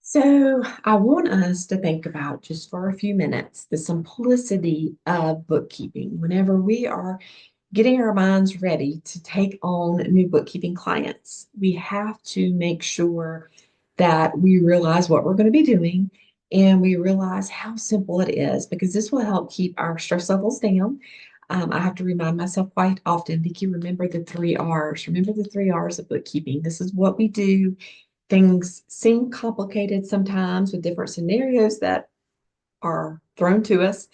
So, I want us to think about just for a few minutes the simplicity of bookkeeping whenever we are getting our minds ready to take on new bookkeeping clients. We have to make sure that we realize what we're going to be doing and we realize how simple it is because this will help keep our stress levels down. I have to remind myself quite often, Vicki, remember the three R's. Remember the three R's of bookkeeping. This is what we do. Things seem complicated sometimes with different scenarios that are thrown to us,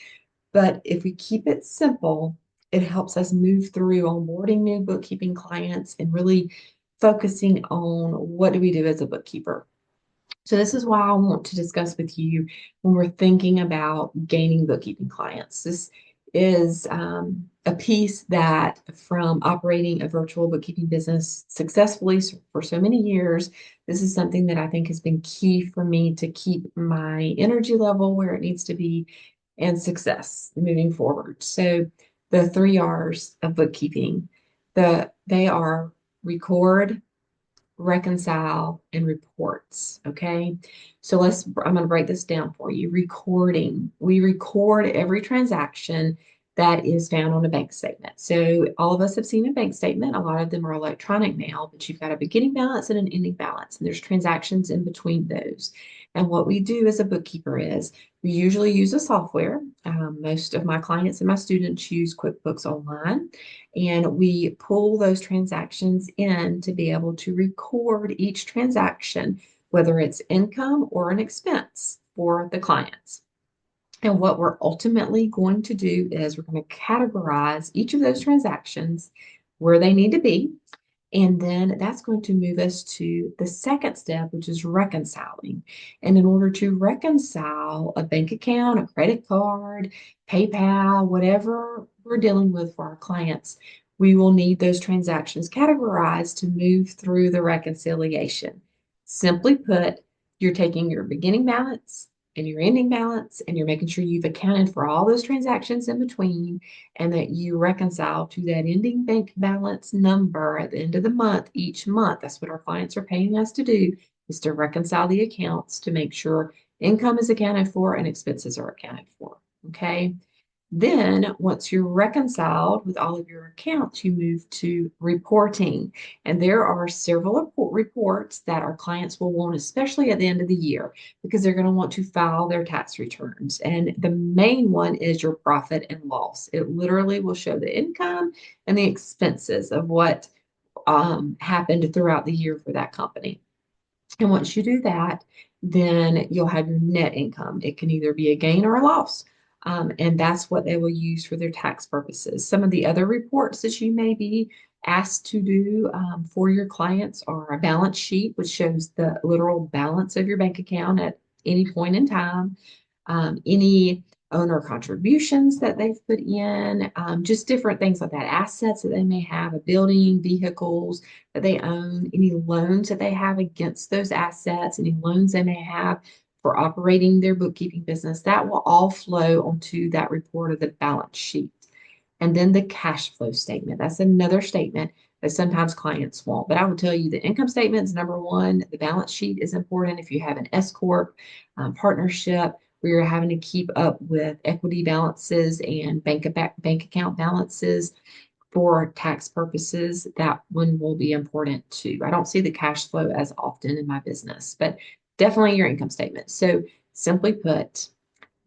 but if we keep it simple, it helps us move through onboarding new bookkeeping clients and really focusing on what do we do as a bookkeeper. So this is why I want to discuss with you when we're thinking about gaining bookkeeping clients. This is a piece that from operating a virtual bookkeeping business successfully for so many years, this is something that I think has been key for me to keep my energy level where it needs to be and success moving forward. So the three R's of bookkeeping, they are record, reconcile, and reports. Okay. So I'm going to break this down for you. Recording. We record every transaction that is found on a bank statement. So all of us have seen a bank statement. A lot of them are electronic now, but you've got a beginning balance and an ending balance, and there's transactions in between those. And what we do as a bookkeeper is we usually use a software. Most of my clients and my students use QuickBooks Online, and we pull those transactions in to be able to record each transaction, whether it's income or an expense for the clients. And what we're ultimately going to do is we're going to categorize each of those transactions where they need to be. And then that's going to move us to the second step, which is reconciling. And in order to reconcile a bank account, a credit card, PayPal, whatever we're dealing with for our clients, we will need those transactions categorized to move through the reconciliation. Simply put, you're taking your beginning balance and your ending balance, and you're making sure you've accounted for all those transactions in between and that you reconcile to that ending bank balance number at the end of the month each month. That's what our clients are paying us to do, is to reconcile the accounts to make sure income is accounted for and expenses are accounted for. Okay. Then, once you're reconciled with all of your accounts, you move to reporting. And there are several reports that our clients will want, especially at the end of the year, because they're going to want to file their tax returns. And the main one is your profit and loss. It literally will show the income and the expenses of what happened throughout the year for that company. And once you do that, then you'll have your net income. It can either be a gain or a loss. And that's what they will use for their tax purposes. Some of the other reports that you may be asked to do for your clients are a balance sheet, which shows the literal balance of your bank account at any point in time, any owner contributions that they've put in, just different things like that, assets that they may have, a building, vehicles that they own, any loans that they have against those assets, any loans they may have for operating their bookkeeping business, that will all flow onto that report of the balance sheet. And then the cash flow statement. That's another statement that sometimes clients want. But I will tell you the income statement is number one. The balance sheet is important if you have an S Corp partnership where you're having to keep up with equity balances and bank account balances for tax purposes. That one will be important too. I don't see the cash flow as often in my business, but definitely your income statement. So simply put,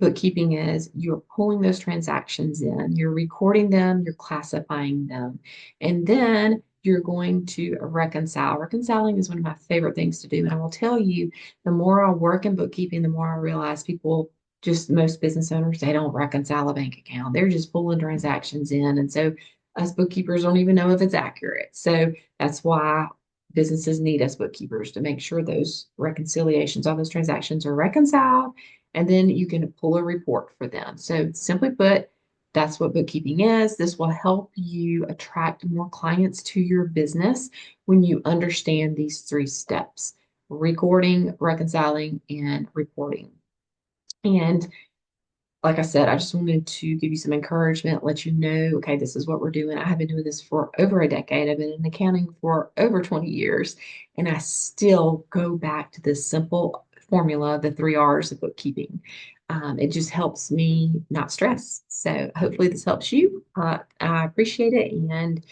bookkeeping is you're pulling those transactions in, you're recording them, you're classifying them, and then you're going to reconcile. Reconciling is one of my favorite things to do. And I will tell you, the more I work in bookkeeping, the more I realize people, just most business owners, they don't reconcile a bank account. They're just pulling transactions in. And so us bookkeepers don't even know if it's accurate. So that's why businesses need us bookkeepers to make sure those reconciliations, all those transactions are reconciled, and then you can pull a report for them. So simply put, that's what bookkeeping is. This will help you attract more clients to your business when you understand these three steps: recording, reconciling, and reporting. And like I said, I just wanted to give you some encouragement, let you know, okay, this is what we're doing. I have been doing this for over a decade. I've been in accounting for over 20 years, and I still go back to this simple formula, the 3 R's of bookkeeping. It just helps me not stress. So hopefully this helps you. I appreciate it. And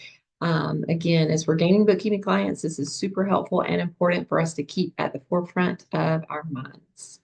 again, as we're gaining bookkeeping clients, this is super helpful and important for us to keep at the forefront of our minds.